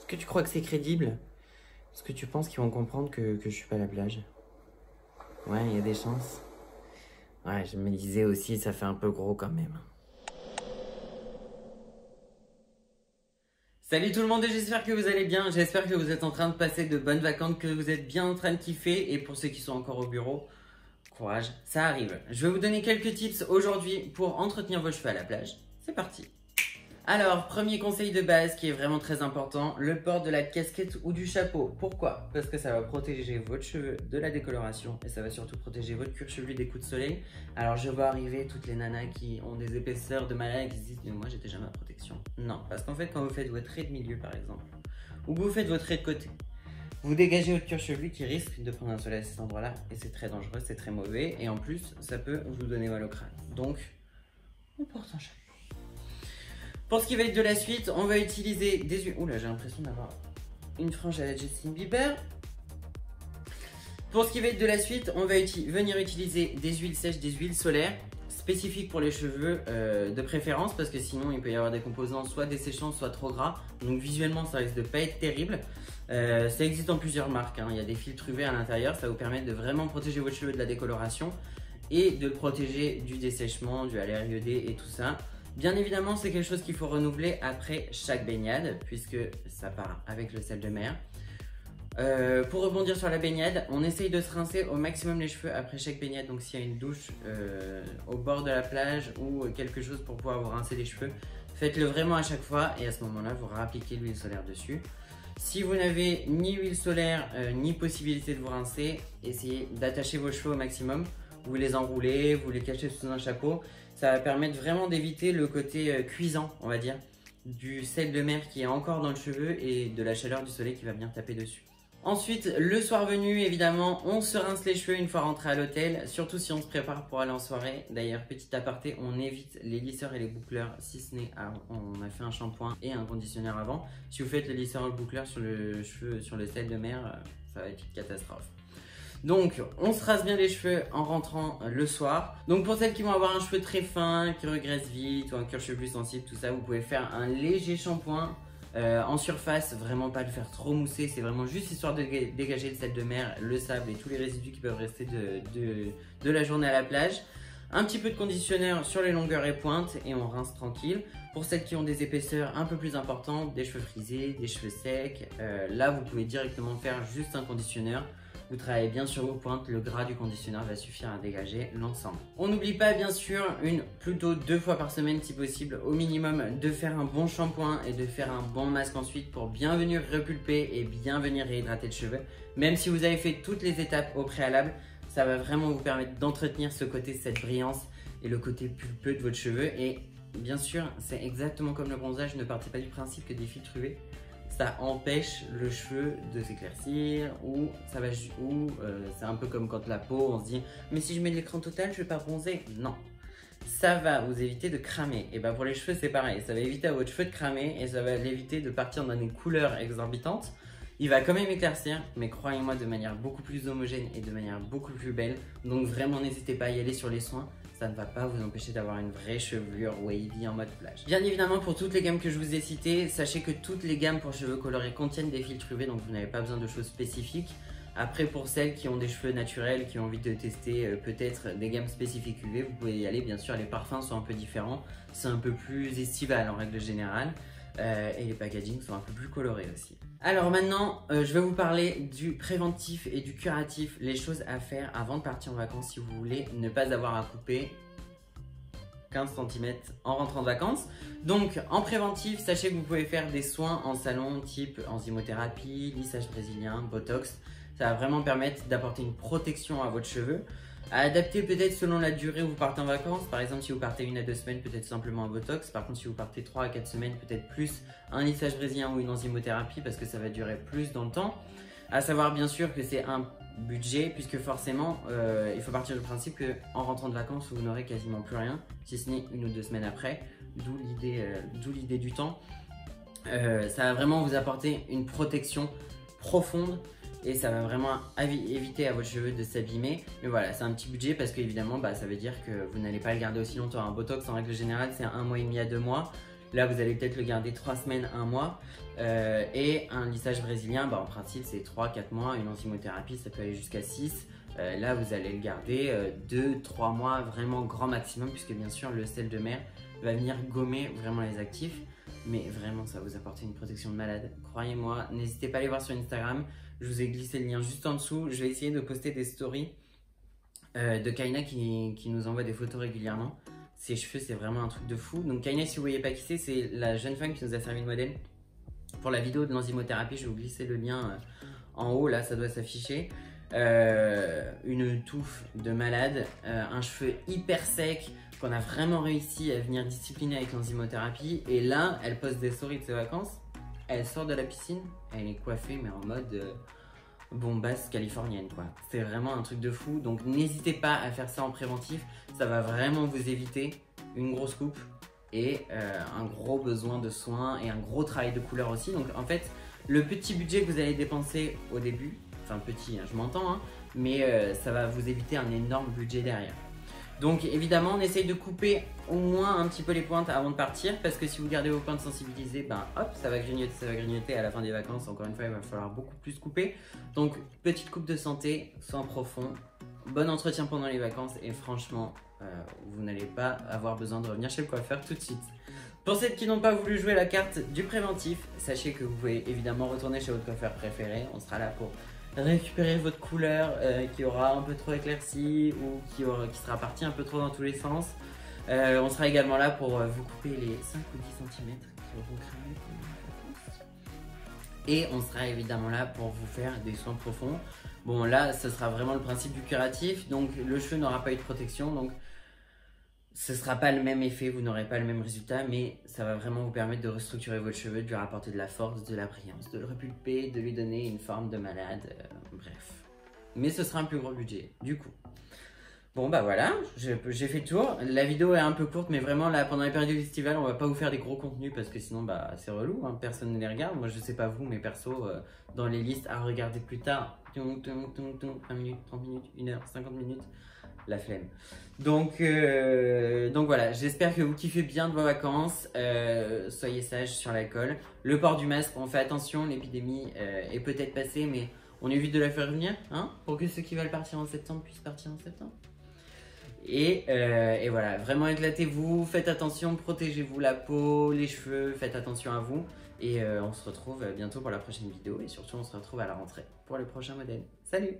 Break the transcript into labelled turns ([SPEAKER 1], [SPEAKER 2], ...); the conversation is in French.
[SPEAKER 1] Est-ce que tu crois que c'est crédible? Est-ce que tu penses qu'ils vont comprendre que je suis pas à la plage? Ouais, il y a des chances. Ouais, je me disais aussi, ça fait un peu gros quand même. Salut tout le monde et j'espère que vous allez bien. J'espère que vous êtes en train de passer de bonnes vacances, que vous êtes bien en train de kiffer. Et pour ceux qui sont encore au bureau, courage, ça arrive. Je vais vous donner quelques tips aujourd'hui pour entretenir vos cheveux à la plage. C'est parti. Alors, premier conseil de base qui est vraiment très important, le port de la casquette ou du chapeau. Pourquoi? Parce que ça va protéger votre cheveu de la décoloration et ça va surtout protéger votre cuir chevelu des coups de soleil. Alors, je vois arriver toutes les nanas qui ont des épaisseurs de malade et qui se disent « mais moi, j'étais jamais à protection ». Non, parce qu'en fait, quand vous faites votre trait de milieu, par exemple, ou que vous faites votre trait de côté, vous dégagez votre cuir chevelu qui risque de prendre un soleil à cet endroit-là et c'est très dangereux, c'est très mauvais et en plus, ça peut vous donner mal au crâne. Donc, on porte un chapeau. Pour ce qui va être de la suite, on va utiliser des huiles. Oula, j'ai l'impression d'avoir une frange à la Justin Bieber. Pour ce qui va être de la suite, on va venir utiliser des huiles sèches, des huiles solaires spécifiques pour les cheveux de préférence parce que sinon il peut y avoir des composants soit desséchants, soit trop gras. Donc visuellement, ça risque de pas être terrible. Ça existe dans plusieurs marques, hein. Il y a des filtres UV à l'intérieur, ça va vous permettre de vraiment protéger votre cheveu de la décoloration et de le protéger du dessèchement, du ALR iodé et tout ça. Bien évidemment, c'est quelque chose qu'il faut renouveler après chaque baignade, puisque ça part avec le sel de mer. Pour rebondir sur la baignade, on essaye de se rincer au maximum les cheveux après chaque baignade. Donc s'il y a une douche au bord de la plage ou quelque chose pour pouvoir vous rincer les cheveux, faites-le vraiment à chaque fois et à ce moment-là, vous réappliquez l'huile solaire dessus. Si vous n'avez ni huile solaire ni possibilité de vous rincer, essayez d'attacher vos cheveux au maximum. Vous les enroulez, vous les cachez sous un chapeau. Ça va permettre vraiment d'éviter le côté cuisant, on va dire, du sel de mer qui est encore dans le cheveu et de la chaleur du soleil qui va bien taper dessus. Ensuite, le soir venu, évidemment, on se rince les cheveux une fois rentré à l'hôtel, surtout si on se prépare pour aller en soirée. D'ailleurs, petit aparté, on évite les lisseurs et les boucleurs, si ce n'est on a fait un shampoing et un conditionneur avant. Si vous faites le lisseur ou le boucleur sur le cheveu, sur le sel de mer, ça va être une catastrophe. Donc, on se rase bien les cheveux en rentrant le soir. Donc, pour celles qui vont avoir un cheveu très fin, qui regresse vite ou un cuir chevelu sensible, tout ça, vous pouvez faire un léger shampoing en surface. Vraiment pas le faire trop mousser, c'est vraiment juste histoire de dégager le sel de mer, le sable et tous les résidus qui peuvent rester de la journée à la plage. Un petit peu de conditionneur sur les longueurs et pointes et on rince tranquille. Pour celles qui ont des épaisseurs un peu plus importantes, des cheveux frisés, des cheveux secs, là vous pouvez directement faire juste un conditionneur. Vous travaillez bien sur vos pointes, le gras du conditionneur va suffire à dégager l'ensemble. On n'oublie pas bien sûr, plutôt 2 fois par semaine si possible, au minimum, de faire un bon shampoing et de faire un bon masque ensuite pour bien venir repulper et bien venir réhydrater le cheveu. Même si vous avez fait toutes les étapes au préalable, ça va vraiment vous permettre d'entretenir ce côté, cette brillance et le côté pulpeux de votre cheveu. Et bien sûr, c'est exactement comme le bronzage, ne partez pas du principe que des filtres UV ça empêche le cheveu de s'éclaircir ou c'est un peu comme quand la peau on se dit mais si je mets de l'écran total je vais pas bronzer. Non, ça va vous éviter de cramer. Et ben pour les cheveux c'est pareil, ça va éviter à votre cheveu de cramer et ça va l'éviter de partir dans des couleurs exorbitantes. Il va quand même éclaircir, mais croyez-moi de manière beaucoup plus homogène et de manière beaucoup plus belle. Donc vraiment n'hésitez pas à y aller sur les soins. Ça ne va pas vous empêcher d'avoir une vraie chevelure wavy en mode plage. Bien évidemment, pour toutes les gammes que je vous ai citées, sachez que toutes les gammes pour cheveux colorés contiennent des filtres UV, donc vous n'avez pas besoin de choses spécifiques. Après, pour celles qui ont des cheveux naturels, qui ont envie de tester peut-être des gammes spécifiques UV, vous pouvez y aller. Bien sûr, les parfums sont un peu différents, c'est un peu plus estival en règle générale. Et les packagings sont un peu plus colorés aussi. Alors maintenant, je vais vous parler du préventif et du curatif, les choses à faire avant de partir en vacances si vous voulez ne pas avoir à couper 15 cm en rentrant de vacances. Donc en préventif, sachez que vous pouvez faire des soins en salon type enzymothérapie, lissage brésilien, botox. Ça va vraiment permettre d'apporter une protection à votre cheveu. À adapter peut-être selon la durée où vous partez en vacances. Par exemple, si vous partez 1 à 2 semaines, peut-être simplement un botox. Par contre, si vous partez 3 à 4 semaines, peut-être plus un lissage brésilien ou une enzymothérapie parce que ça va durer plus dans le temps. À savoir bien sûr que c'est un budget puisque forcément, il faut partir du principe qu'en rentrant de vacances, vous n'aurez quasiment plus rien, si ce n'est 1 ou 2 semaines après. D'où l'idée du temps. Ça va vraiment vous apporter une protection profonde. Et ça va vraiment éviter à votre cheveu de s'abîmer. Mais voilà, c'est un petit budget parce qu'évidemment, ça veut dire que vous n'allez pas le garder aussi longtemps. Un botox, en règle générale, c'est 1 mois et demi à 2 mois. Là, vous allez peut-être le garder 3 semaines, 1 mois. Et un lissage brésilien, en principe, c'est 3-4 mois. Une enzymothérapie, ça peut aller jusqu'à 6. Là, vous allez le garder 2-3 mois, vraiment grand maximum, puisque bien sûr, le sel de mer va venir gommer vraiment les actifs. Mais vraiment, ça va vous apporter une protection de malade. Croyez-moi, n'hésitez pas à aller voir sur Instagram. Je vous ai glissé le lien juste en dessous. Je vais essayer de poster des stories de Kaina qui nous envoie des photos régulièrement. Ses cheveux, c'est vraiment un truc de fou. Donc Kaina, si vous voyez pas qui c'est la jeune femme qui nous a servi de modèle pour la vidéo de l'enzymothérapie. Je vais vous glisser le lien en haut, là, ça doit s'afficher. Une touffe de malade, un cheveu hyper sec qu'on a vraiment réussi à venir discipliner avec l'enzymothérapie. Et là, elle poste des stories de ses vacances. Elle sort de la piscine, elle est coiffée, mais en mode bombasse californienne, quoi. C'est vraiment un truc de fou. Donc n'hésitez pas à faire ça en préventif. Ça va vraiment vous éviter une grosse coupe et un gros besoin de soins et un gros travail de couleur aussi. Donc en fait, le petit budget que vous allez dépenser au début, enfin petit, hein, je m'entends, hein, mais ça va vous éviter un énorme budget derrière. Donc évidemment, on essaye de couper au moins un petit peu les pointes avant de partir, parce que si vous gardez vos pointes sensibilisées, hop, ça va grignoter à la fin des vacances. Encore une fois, il va falloir beaucoup plus couper. Donc petite coupe de santé, soin profond, bon entretien pendant les vacances et franchement, vous n'allez pas avoir besoin de revenir chez le coiffeur tout de suite. Pour celles qui n'ont pas voulu jouer la carte du préventif, sachez que vous pouvez évidemment retourner chez votre coiffeur préféré. On sera là pour récupérer votre couleur qui aura un peu trop éclairci ou qui sera partie un peu trop dans tous les sens. On sera également là pour vous couper les 5 ou 10 cm qui auront cramé pendant les vacances. Et on sera évidemment là pour vous faire des soins profonds. Bon, là, ce sera vraiment le principe du curatif. Donc, le cheveu n'aura pas eu de protection. Donc, ce ne sera pas le même effet, vous n'aurez pas le même résultat, mais ça va vraiment vous permettre de restructurer votre cheveu, de lui rapporter de la force, de la brillance, de le repulper, de lui donner une forme de malade, bref. Mais ce sera un plus gros budget, du coup. Bon voilà, j'ai fait le tour. La vidéo est un peu courte, mais vraiment là, pendant les périodes estivales, on va pas vous faire des gros contenus parce que sinon, c'est relou, hein, personne ne les regarde. Moi, je sais pas vous, mais perso, dans les listes à regarder plus tard, 20 minutes, 30 minutes, 1 heure, 50 minutes. La flemme. Donc voilà, j'espère que vous kiffez bien de vos vacances. Soyez sages sur l'alcool. Le port du masque, on fait attention, l'épidémie est peut-être passée, mais on évite de la faire venir, hein, pour que ceux qui veulent partir en septembre puissent partir en septembre. Et voilà, vraiment éclatez-vous, faites attention, protégez-vous la peau, les cheveux, faites attention à vous. Et on se retrouve bientôt pour la prochaine vidéo. Et surtout, on se retrouve à la rentrée pour le prochain modèle. Salut!